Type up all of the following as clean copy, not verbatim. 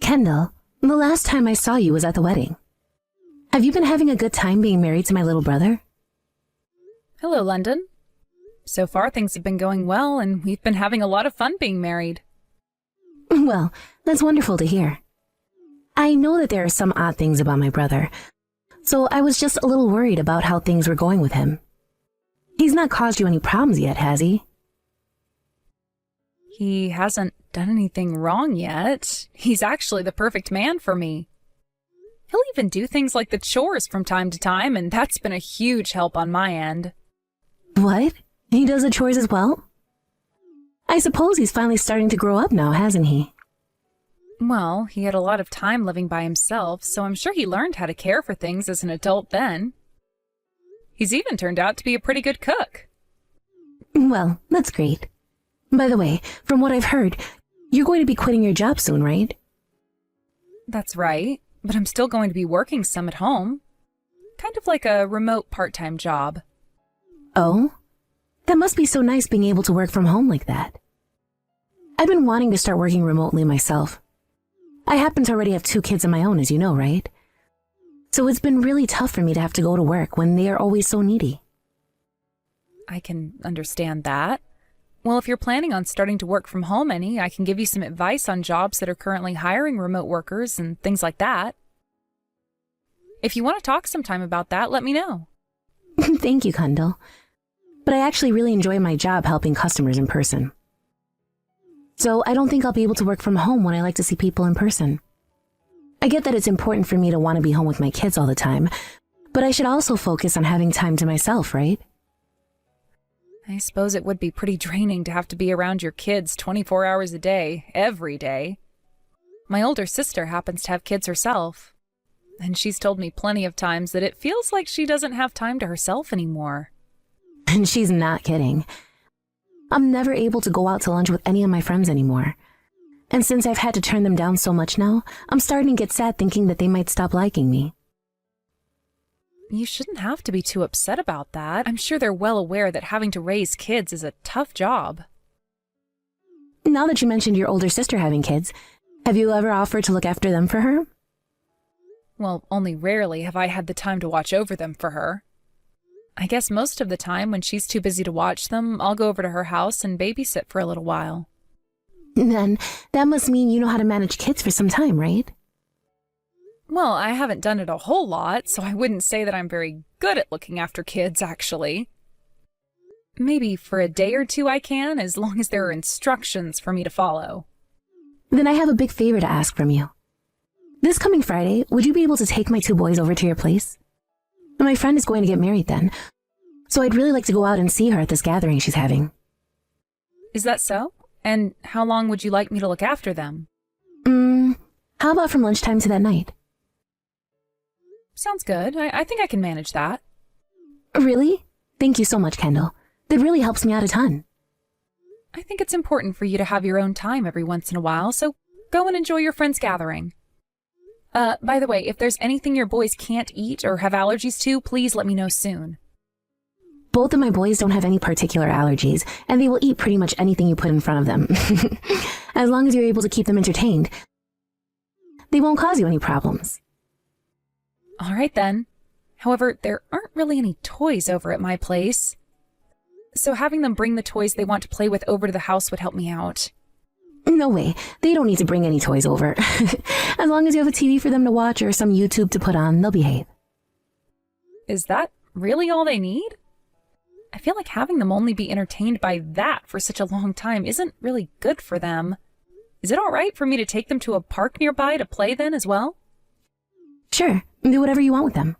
Kendall, the last time I saw you was at the wedding. Have you been having a good time being married to my little brother? Hello, London. So far, things have been going well, and we've been having a lot of fun being married. Well, that's wonderful to hear. I know that there are some odd things about my brother, so I was just a little worried about how things were going with him. He's not caused you any problems yet, has he? He hasn't done anything wrong yet. He's actually the perfect man for me. He'll even do things like the chores from time to time, and that's been a huge help on my end. What? He does the chores as well? I suppose he's finally starting to grow up now, hasn't he? Well, he had a lot of time living by himself, so I'm sure he learned how to care for things as an adult then. He's even turned out to be a pretty good cook. Well, that's great. By the way, from what I've heard, you're going to be quitting your job soon, right? That's right, but I'm still going to be working some at home. Kind of like a remote part-time job. Oh? That must be so nice being able to work from home like that. I've been wanting to start working remotely myself. I happen to already have 2 kids of my own, as you know, right? So it's been really tough for me to have to go to work when they are always so needy. I can understand that. Well, if you're planning on starting to work from home any, I can give you some advice on jobs that are currently hiring remote workers and things like that. If you want to talk sometime about that, let me know. Thank you, Kendall. But I actually really enjoy my job helping customers in person. So I don't think I'll be able to work from home when I like to see people in person. I get that it's important for me to want to be home with my kids all the time, but I should also focus on having time to myself, right? I suppose it would be pretty draining to have to be around your kids 24 hours a day, every day. My older sister happens to have kids herself, and she's told me plenty of times that it feels like she doesn't have time to herself anymore. And she's not kidding. I'm never able to go out to lunch with any of my friends anymore. And since I've had to turn them down so much now, I'm starting to get sad thinking that they might stop liking me. You shouldn't have to be too upset about that. I'm sure they're well aware that having to raise kids is a tough job. Now that you mentioned your older sister having kids, have you ever offered to look after them for her? Well, only rarely have I had the time to watch over them for her. I guess most of the time when she's too busy to watch them, I'll go over to her house and babysit for a little while. Then that must mean you know how to manage kids for some time, right? Well, I haven't done it a whole lot, so I wouldn't say that I'm very good at looking after kids, actually. Maybe for a day or two I can, as long as there are instructions for me to follow. Then I have a big favor to ask from you. This coming Friday, would you be able to take my 2 boys over to your place? My friend is going to get married then, so I'd really like to go out and see her at this gathering she's having. Is that so? And how long would you like me to look after them? How about from lunchtime to that night? Sounds good. I think I can manage that. Really? Thank you so much, Kendall. That really helps me out a ton. I think it's important for you to have your own time every once in a while, so go and enjoy your friend's gathering. By the way, if there's anything your boys can't eat or have allergies to, please let me know soon. Both of my boys don't have any particular allergies, and they will eat pretty much anything you put in front of them. As long as you're able to keep them entertained, they won't cause you any problems. All right, then. However, there aren't really any toys over at my place. So having them bring the toys they want to play with over to the house would help me out. No way. They don't need to bring any toys over. As long as you have a TV for them to watch or some YouTube to put on, they'll behave. Is that really all they need? I feel like having them only be entertained by that for such a long time isn't really good for them. Is it all right for me to take them to a park nearby to play then as well? Sure. Do whatever you want with them.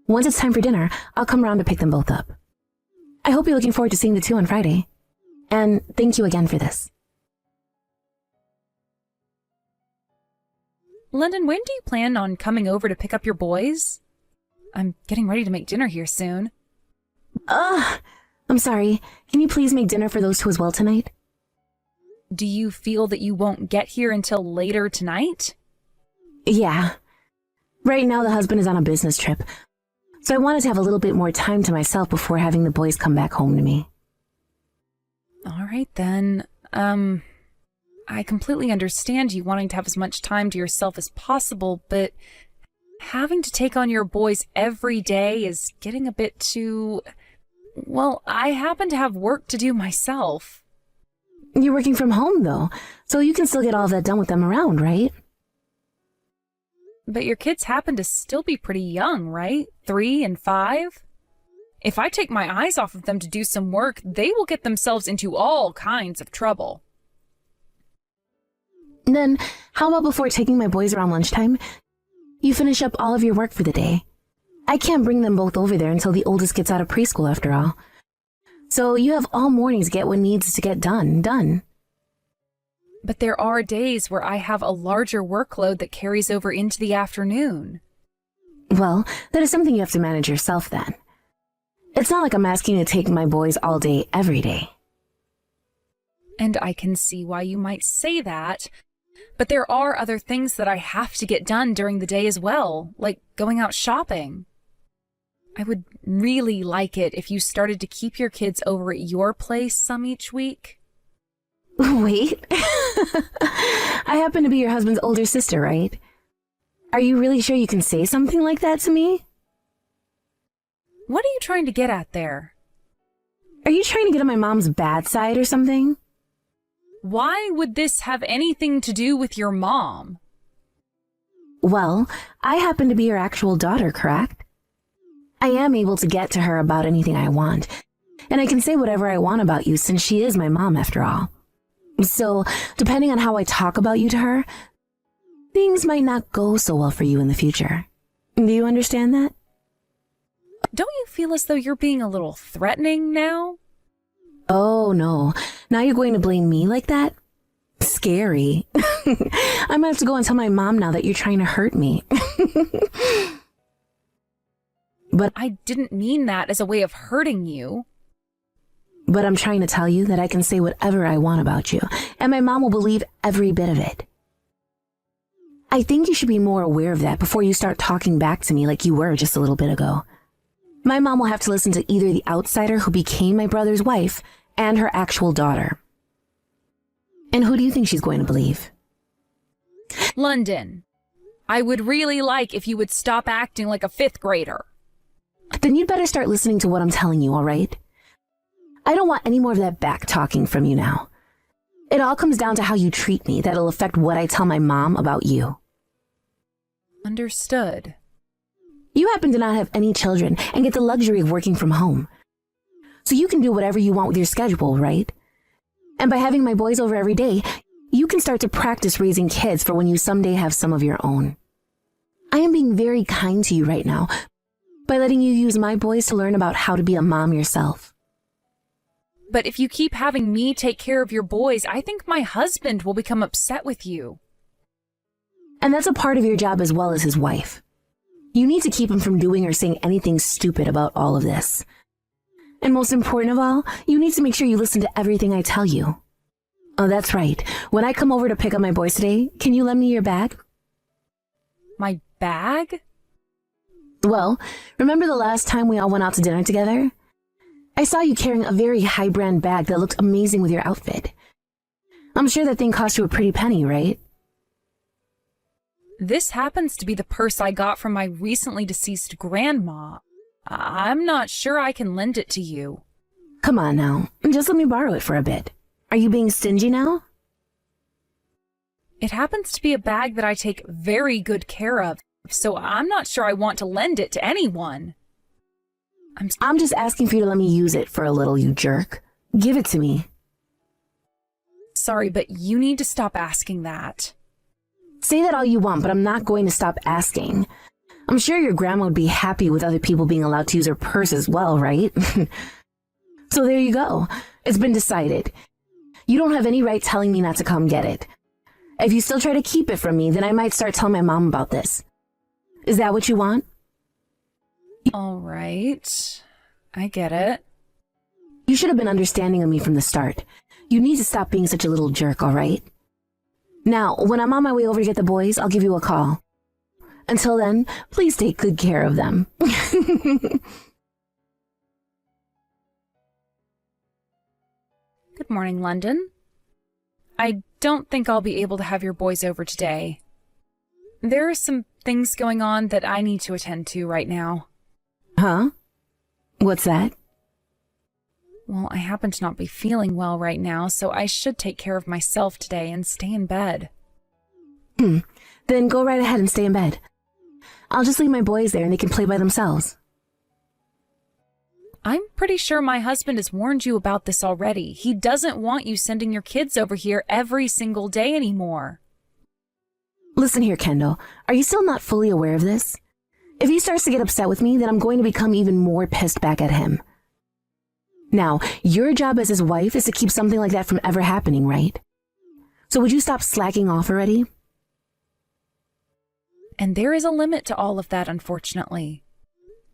Once it's time for dinner, I'll come around to pick them both up. I hope you're looking forward to seeing the 2 on Friday. And thank you again for this. London, when do you plan on coming over to pick up your boys? I'm getting ready to make dinner here soon. I'm sorry. Can you please make dinner for those 2 as well tonight? Do you feel that you won't get here until later tonight? Yeah. Right now the husband is on a business trip, so I wanted to have a little bit more time to myself before having the boys come back home to me. All right then. I completely understand you wanting to have as much time to yourself as possible, but having to take on your boys every day is getting a bit too... Well, I happen to have work to do myself. You're working from home, though, so you can still get all of that done with them around, right? But your kids happen to still be pretty young, right? 3 and 5? If I take my eyes off of them to do some work, they will get themselves into all kinds of trouble. Then, how about before taking my boys around lunchtime, you finish up all of your work for the day? I can't bring them both over there until the oldest gets out of preschool, after all. So you have all morning to get what needs to get done. But there are days where I have a larger workload that carries over into the afternoon. Well, that is something you have to manage yourself then. It's not like I'm asking you to take my boys all day, every day. And I can see why you might say that, but there are other things that I have to get done during the day as well, like going out shopping. I would really like it if you started to keep your kids over at your place some each week. Wait. I happen to be your husband's older sister, right? Are you really sure you can say something like that to me? What are you trying to get at there? Are you trying to get on my mom's bad side or something? Why would this have anything to do with your mom? Well, I happen to be her actual daughter, correct? I am able to get to her about anything I want, and I can say whatever I want about you since she is my mom after all. So, depending on how I talk about you to her, things might not go so well for you in the future. Do you understand that? Don't you feel as though you're being a little threatening now? Oh, no. Now you're going to blame me like that? Scary. I might have to go and tell my mom now that you're trying to hurt me. But I didn't mean that as a way of hurting you. But I'm trying to tell you that I can say whatever I want about you, and my mom will believe every bit of it. I think you should be more aware of that before you start talking back to me like you were just a little bit ago. My mom will have to listen to either the outsider who became my brother's wife and her actual daughter. And who do you think she's going to believe? London, I would really like if you would stop acting like a 5th grader. Then you'd better start listening to what I'm telling you, all right? I don't want any more of that back talking from you now. It all comes down to how you treat me that'll affect what I tell my mom about you. Understood. You happen to not have any children and get the luxury of working from home. So you can do whatever you want with your schedule, right? And by having my boys over every day, you can start to practice raising kids for when you someday have some of your own. I am being very kind to you right now by letting you use my boys to learn about how to be a mom yourself. But if you keep having me take care of your boys, I think my husband will become upset with you. And that's a part of your job as well as his wife. You need to keep him from doing or saying anything stupid about all of this. And most important of all, you need to make sure you listen to everything I tell you. Oh, that's right. When I come over to pick up my boys today, can you lend me your bag? My bag? Well, remember the last time we all went out to dinner together? I saw you carrying a very high-brand bag that looked amazing with your outfit. I'm sure that thing cost you a pretty penny, right? This happens to be the purse I got from my recently deceased grandma. I'm not sure I can lend it to you. Come on now, just let me borrow it for a bit. Are you being stingy now? It happens to be a bag that I take very good care of, so I'm not sure I want to lend it to anyone. I'm just asking for you to let me use it for a little, you jerk. Give it to me. Sorry, but you need to stop asking that. Say that all you want, but I'm not going to stop asking. I'm sure your grandma would be happy with other people being allowed to use her purse as well, right? So there you go. It's been decided. You don't have any right telling me not to come get it. If you still try to keep it from me, then I might start telling my mom about this. Is that what you want? All right. I get it. You should have been understanding of me from the start. You need to stop being such a little jerk, all right? Now, when I'm on my way over to get the boys, I'll give you a call. Until then, please take good care of them. Good morning, London. I don't think I'll be able to have your boys over today. There are some things going on that I need to attend to right now. Huh? What's that? Well, I happen to not be feeling well right now, so I should take care of myself today and stay in bed. Then go right ahead and stay in bed. I'll just leave my boys there and they can play by themselves. I'm pretty sure my husband has warned you about this already. He doesn't want you sending your kids over here every single day anymore. Listen here, Kendall. Are you still not fully aware of this? If he starts to get upset with me, then I'm going to become even more pissed back at him. Now, your job as his wife is to keep something like that from ever happening, right? So would you stop slacking off already? And there is a limit to all of that, unfortunately.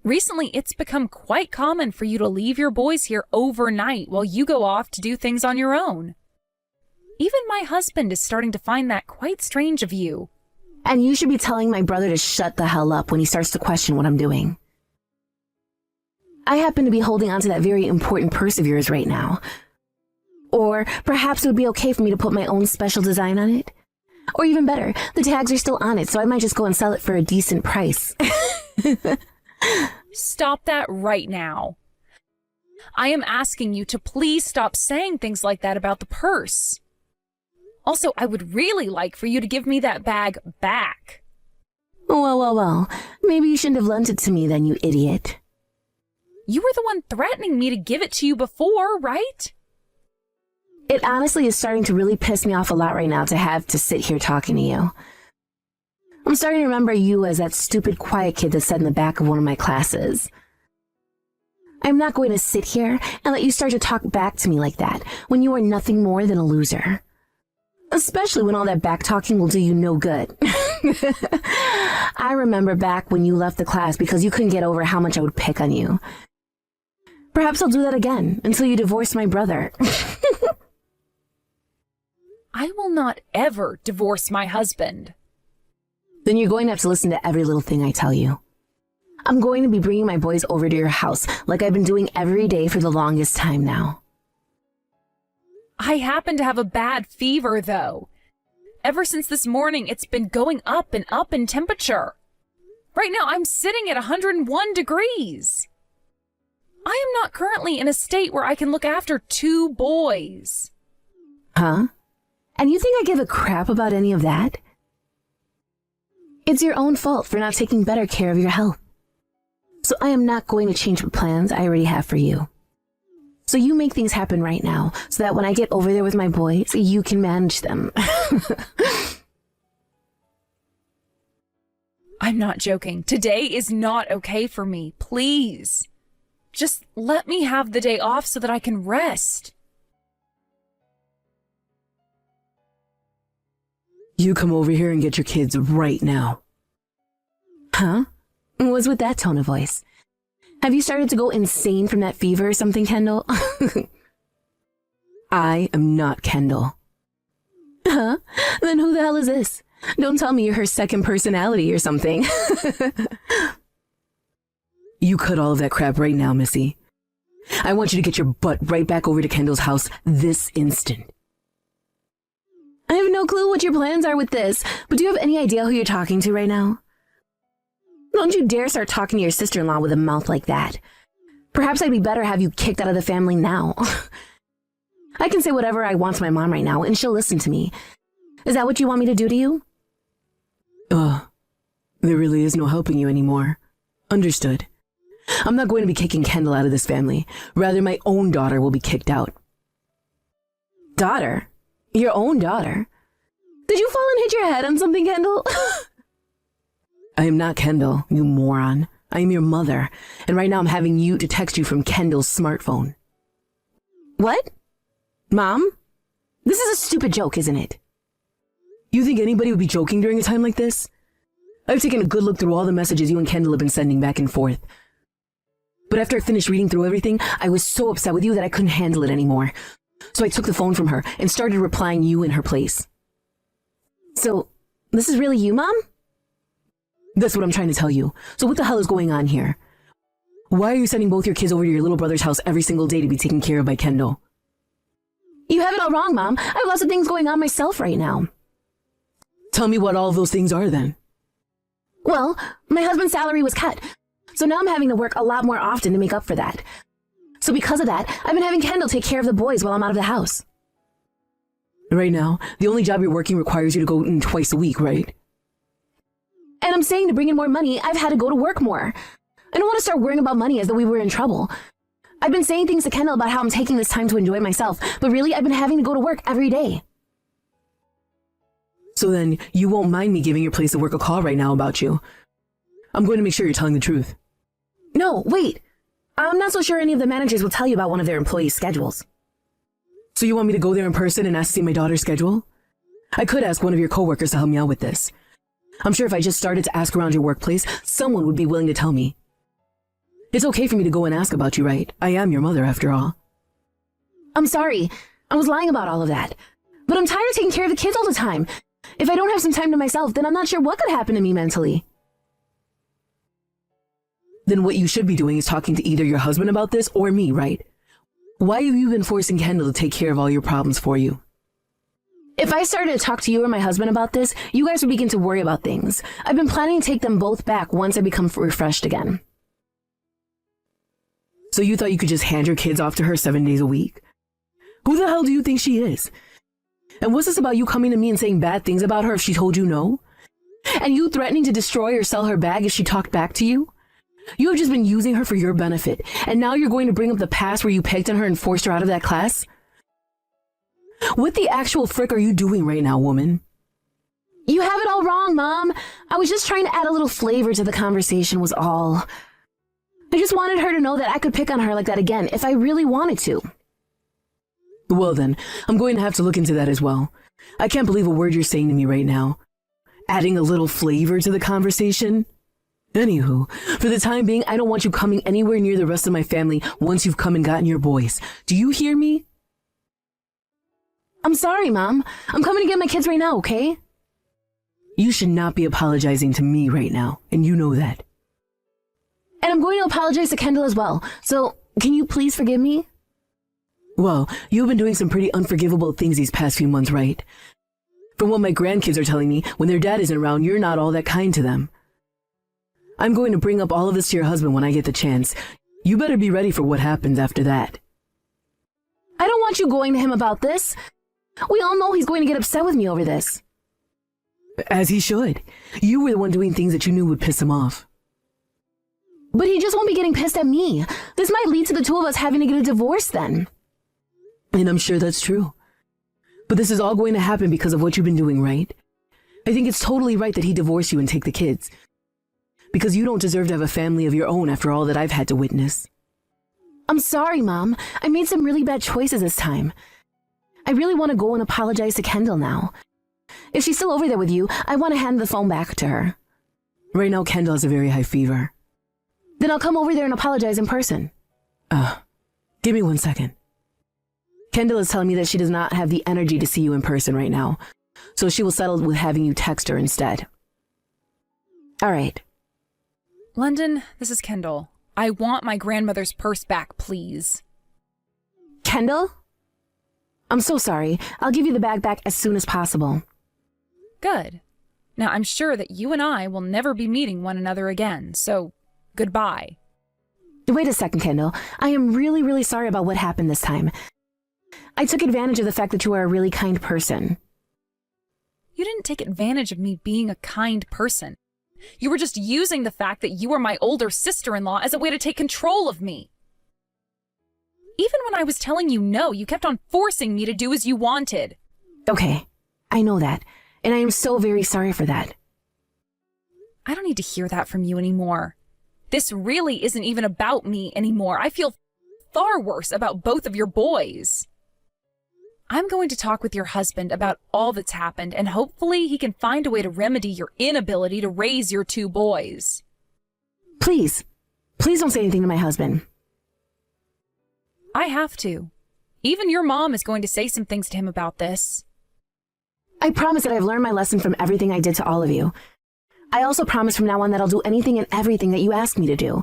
Recently, it's become quite common for you to leave your boys here overnight while you go off to do things on your own. Even my husband is starting to find that quite strange of you. And you should be telling my brother to shut the hell up when he starts to question what I'm doing. I happen to be holding on to that very important purse of yours right now. Or perhaps it would be okay for me to put my own special design on it. Or even better, the tags are still on it, so I might just go and sell it for a decent price. Stop that right now. I am asking you to please stop saying things like that about the purse. Also, I would really like for you to give me that bag back. Well. Maybe you shouldn't have lent it to me then, you idiot. You were the one threatening me to give it to you before, right? It honestly is starting to really piss me off a lot right now to have to sit here talking to you. I'm starting to remember you as that stupid quiet kid that sat in the back of one of my classes. I'm not going to sit here and let you start to talk back to me like that when you are nothing more than a loser. Especially when all that back talking will do you no good. I remember back when you left the class because you couldn't get over how much I would pick on you. Perhaps I'll do that again until you divorce my brother. I will not ever divorce my husband. Then you're going to have to listen to every little thing I tell you. I'm going to be bringing my boys over to your house like I've been doing every day for the longest time now. I happen to have a bad fever, though. Ever since this morning, it's been going up and up in temperature. Right now, I'm sitting at 101 degrees. I am not currently in a state where I can look after 2 boys. Huh? And you think I give a crap about any of that? It's your own fault for not taking better care of your health. So I am not going to change the plans I already have for you. So you make things happen right now, so that when I get over there with my boys, you can manage them. I'm not joking. Today is not okay for me. Please. Just let me have the day off so that I can rest. You come over here and get your kids right now. Huh? What's with that tone of voice? Have you started to go insane from that fever or something, Kendall? I am not Kendall. Huh? Then who the hell is this? Don't tell me you're her second personality or something. You cut all of that crap right now, Missy. I want you to get your butt right back over to Kendall's house this instant. I have no clue what your plans are with this, but do you have any idea who you're talking to right now? Don't you dare start talking to your sister-in-law with a mouth like that. Perhaps I'd be better have you kicked out of the family now. I can say whatever I want to my mom right now, and she'll listen to me. Is that what you want me to do to you? There really is no helping you anymore. Understood. I'm not going to be kicking Kendall out of this family. Rather, my own daughter will be kicked out. Daughter? Your own daughter? Did you fall and hit your head on something, Kendall? I am not Kendall, you moron. I am your mother, and right now I'm having you to text you from Kendall's smartphone. What? Mom? This is a stupid joke, isn't it? You think anybody would be joking during a time like this? I've taken a good look through all the messages you and Kendall have been sending back and forth. But after I finished reading through everything, I was so upset with you that I couldn't handle it anymore. So I took the phone from her and started replying you in her place. So, this is really you, Mom? That's what I'm trying to tell you. So what the hell is going on here? Why are you sending both your kids over to your little brother's house every single day to be taken care of by Kendall? You have it all wrong, Mom. I have lots of things going on myself right now. Tell me what all those things are then. Well, my husband's salary was cut, so now I'm having to work a lot more often to make up for that. So because of that, I've been having Kendall take care of the boys while I'm out of the house. Right now, the only job you're working requires you to go in twice a week, right? And I'm saying to bring in more money, I've had to go to work more. I don't want to start worrying about money as though we were in trouble. I've been saying things to Kendall about how I'm taking this time to enjoy myself, but really, I've been having to go to work every day. So then, you won't mind me giving your place of work a call right now about you. I'm going to make sure you're telling the truth. No, wait. I'm not so sure any of the managers will tell you about one of their employees' schedules. So you want me to go there in person and ask to see my daughter's schedule? I could ask one of your coworkers to help me out with this. I'm sure if I just started to ask around your workplace, someone would be willing to tell me. It's okay for me to go and ask about you, right? I am your mother, after all. I'm sorry. I was lying about all of that. But I'm tired of taking care of the kids all the time. If I don't have some time to myself, then I'm not sure what could happen to me mentally. Then what you should be doing is talking to either your husband about this or me, right? Why have you been forcing Kendall to take care of all your problems for you? If I started to talk to you or my husband about this, you guys would begin to worry about things. I've been planning to take them both back once I become refreshed again. So you thought you could just hand your kids off to her 7 days a week? Who the hell do you think she is? And what's this about you coming to me and saying bad things about her if she told you no? And you threatening to destroy or sell her bag if she talked back to you? You have just been using her for your benefit, and now you're going to bring up the past where you pegged on her and forced her out of that class? What the actual frick are you doing right now, woman? You have it all wrong, Mom. I was just trying to add a little flavor to the conversation was all. I just wanted her to know that I could pick on her like that again if I really wanted to. Well then, I'm going to have to look into that as well. I can't believe a word you're saying to me right now. Adding a little flavor to the conversation? Anywho, for the time being, I don't want you coming anywhere near the rest of my family once you've come and gotten your boys. Do you hear me? I'm sorry, Mom. I'm coming to get my kids right now, okay? You should not be apologizing to me right now, and you know that. And I'm going to apologize to Kendall as well, so can you please forgive me? Well, you've been doing some pretty unforgivable things these past few months, right? From what my grandkids are telling me, when their dad isn't around, you're not all that kind to them. I'm going to bring up all of this to your husband when I get the chance. You better be ready for what happens after that. I don't want you going to him about this. We all know he's going to get upset with me over this. As he should. You were the one doing things that you knew would piss him off. But he just won't be getting pissed at me. This might lead to the two of us having to get a divorce then. And I'm sure that's true. But this is all going to happen because of what you've been doing, right? I think it's totally right that he divorce you and take the kids. Because you don't deserve to have a family of your own after all that I've had to witness. I'm sorry, Mom. I made some really bad choices this time. I really want to go and apologize to Kendall now. If she's still over there with you, I want to hand the phone back to her. Right now, Kendall has a very high fever. Then I'll come over there and apologize in person. Give me 1 second. Kendall is telling me that she does not have the energy to see you in person right now, so she will settle with having you text her instead. All right. London, this is Kendall. I want my grandmother's purse back, please. Kendall? I'm so sorry. I'll give you the bag back as soon as possible. Good. Now, I'm sure that you and I will never be meeting one another again, so goodbye. Wait a second, Kendall. I am really, really sorry about what happened this time. I took advantage of the fact that you are a really kind person. You didn't take advantage of me being a kind person. You were just using the fact that you are my older sister-in-law as a way to take control of me. Even when I was telling you no, you kept on forcing me to do as you wanted. Okay, I know that, and I am so very sorry for that. I don't need to hear that from you anymore. This really isn't even about me anymore. I feel far worse about both of your boys. I'm going to talk with your husband about all that's happened, and hopefully he can find a way to remedy your inability to raise your two boys. Please don't say anything to my husband. I have to. Even your mom is going to say some things to him about this. I promise that I've learned my lesson from everything I did to all of you. I also promise from now on that I'll do anything and everything that you ask me to do.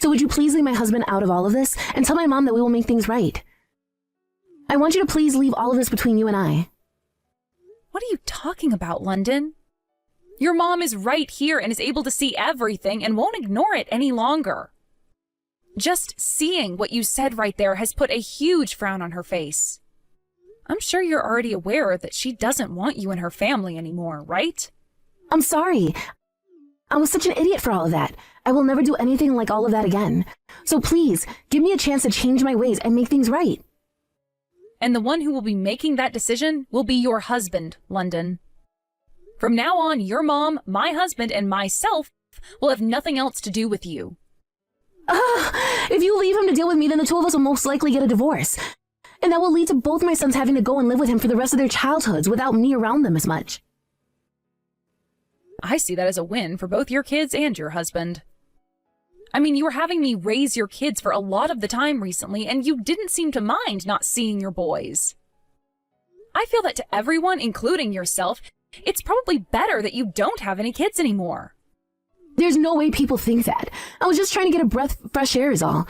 So would you please leave my husband out of all of this and tell my mom that we will make things right? I want you to please leave all of this between you and I. What are you talking about, London? Your mom is right here and is able to see everything and won't ignore it any longer. Just seeing what you said right there has put a huge frown on her face. I'm sure you're already aware that she doesn't want you in her family anymore, right? I'm sorry. I was such an idiot for all of that. I will never do anything like all of that again. So please, give me a chance to change my ways and make things right. And the one who will be making that decision will be your husband, London. From now on, your mom, my husband, and myself will have nothing else to do with you. If you leave him to deal with me, then the two of us will most likely get a divorce. And that will lead to both my sons having to go and live with him for the rest of their childhoods without me around them as much. I see that as a win for both your kids and your husband. I mean, you were having me raise your kids for a lot of the time recently, and you didn't seem to mind not seeing your boys. I feel that to everyone, including yourself, it's probably better that you don't have any kids anymore. There's no way people think that. I was just trying to get a breath of fresh air is all.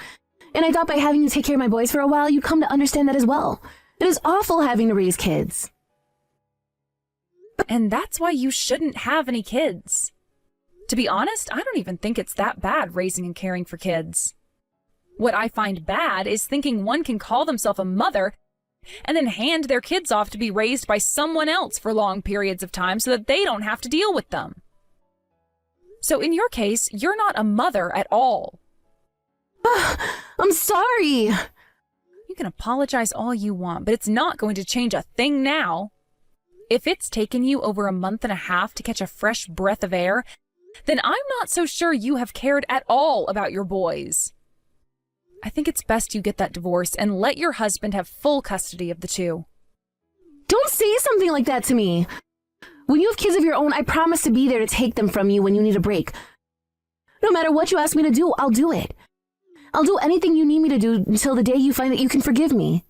And I thought by having you take care of my boys for a while, you'd come to understand that as well. It is awful having to raise kids. And that's why you shouldn't have any kids. To be honest, I don't even think it's that bad raising and caring for kids. What I find bad is thinking one can call themselves a mother and then hand their kids off to be raised by someone else for long periods of time so that they don't have to deal with them. So in your case, you're not a mother at all. I'm sorry. You can apologize all you want, but it's not going to change a thing now. If it's taken you over a month and a half to catch a fresh breath of air, then I'm not so sure you have cared at all about your boys. I think it's best you get that divorce and let your husband have full custody of the two. Don't say something like that to me. When you have kids of your own, I promise to be there to take them from you when you need a break. No matter what you ask me to do, I'll do it. I'll do anything you need me to do until the day you find that you can forgive me.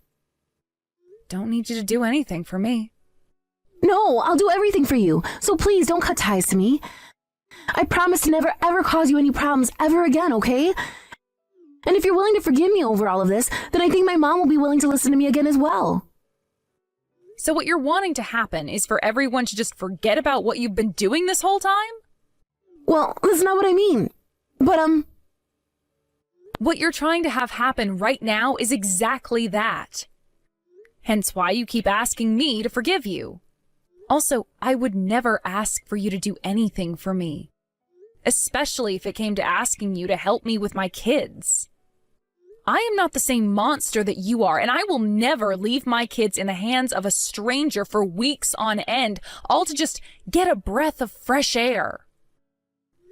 Don't need you to do anything for me. No, I'll do everything for you. So please don't cut ties to me. I promise to never ever cause you any problems ever again, okay? And if you're willing to forgive me over all of this, then I think my mom will be willing to listen to me again as well. So what you're wanting to happen is for everyone to just forget about what you've been doing this whole time? Well, that's not what I mean. But, What you're trying to have happen right now is exactly that. Hence why you keep asking me to forgive you. Also, I would never ask for you to do anything for me. Especially if it came to asking you to help me with my kids. I am not the same monster that you are, and I will never leave my kids in the hands of a stranger for weeks on end, all to just get a breath of fresh air.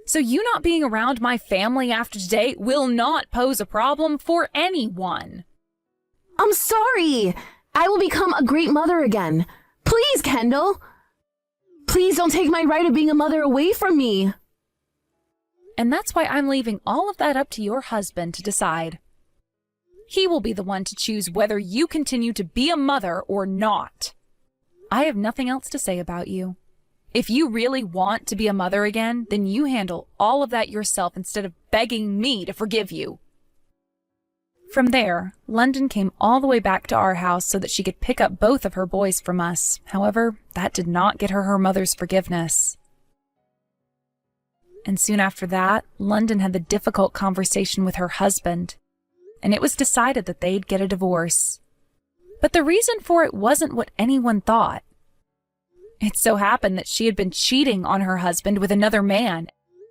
So you not being around my family after today will not pose a problem for anyone. I'm sorry. I will become a great mother again. Please, Kendall. Please don't take my right of being a mother away from me. And that's why I'm leaving all of that up to your husband to decide. He will be the one to choose whether you continue to be a mother or not. I have nothing else to say about you. If you really want to be a mother again, then you handle all of that yourself instead of begging me to forgive you. From there, London came all the way back to our house so that she could pick up both of her boys from us. However, that did not get her mother's forgiveness. And soon after that, London had the difficult conversation with her husband, and it was decided that they'd get a divorce. But the reason for it wasn't what anyone thought. It so happened that she had been cheating on her husband with another man,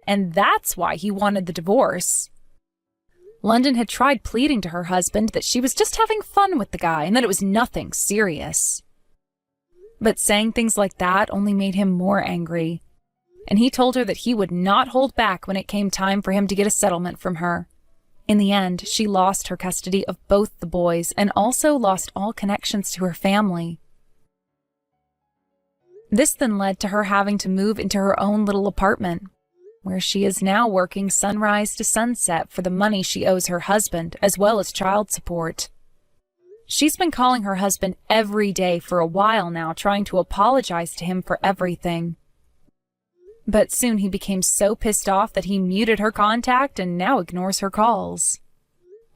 and that's why he wanted the divorce. London had tried pleading to her husband that she was just having fun with the guy and that it was nothing serious. But saying things like that only made him more angry, and he told her that he would not hold back when it came time for him to get a settlement from her. In the end, she lost her custody of both the boys and also lost all connections to her family. This then led to her having to move into her own little apartment, where she is now working sunrise to sunset for the money she owes her husband, as well as child support. She's been calling her husband every day for a while now, trying to apologize to him for everything. But soon he became so pissed off that he muted her contact and now ignores her calls.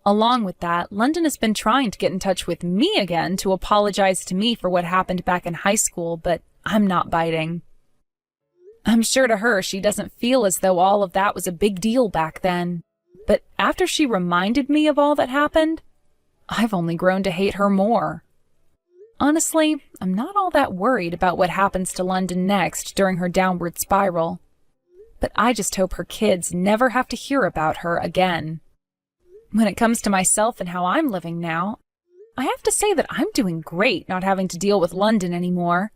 Along with that, London has been trying to get in touch with me again to apologize to me for what happened back in high school, but I'm not biting. I'm sure to her she doesn't feel as though all of that was a big deal back then. But after she reminded me of all that happened, I've only grown to hate her more. Honestly, I'm not all that worried about what happens to London next during her downward spiral. But I just hope her kids never have to hear about her again. When it comes to myself and how I'm living now, I have to say that I'm doing great not having to deal with London anymore.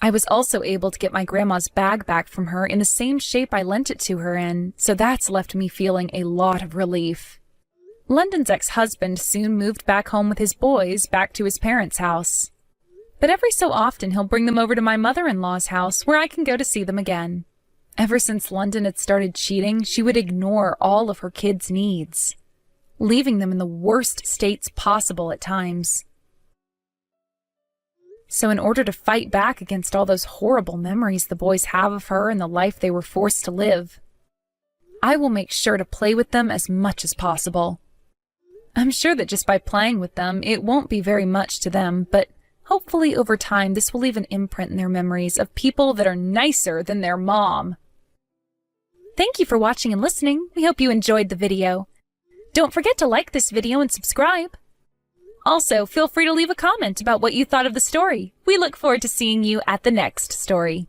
I was also able to get my grandma's bag back from her in the same shape I lent it to her in, so that's left me feeling a lot of relief. London's ex-husband soon moved back home with his boys back to his parents' house. But every so often he'll bring them over to my mother-in-law's house where I can go to see them again. Ever since London had started cheating, she would ignore all of her kids' needs, leaving them in the worst states possible at times. So in order to fight back against all those horrible memories the boys have of her and the life they were forced to live, I will make sure to play with them as much as possible. I'm sure that just by playing with them, it won't be very much to them, but hopefully over time this will leave an imprint in their memories of people that are nicer than their mom. Thank you for watching and listening. We hope you enjoyed the video. Don't forget to like this video and subscribe. Also, feel free to leave a comment about what you thought of the story. We look forward to seeing you at the next story.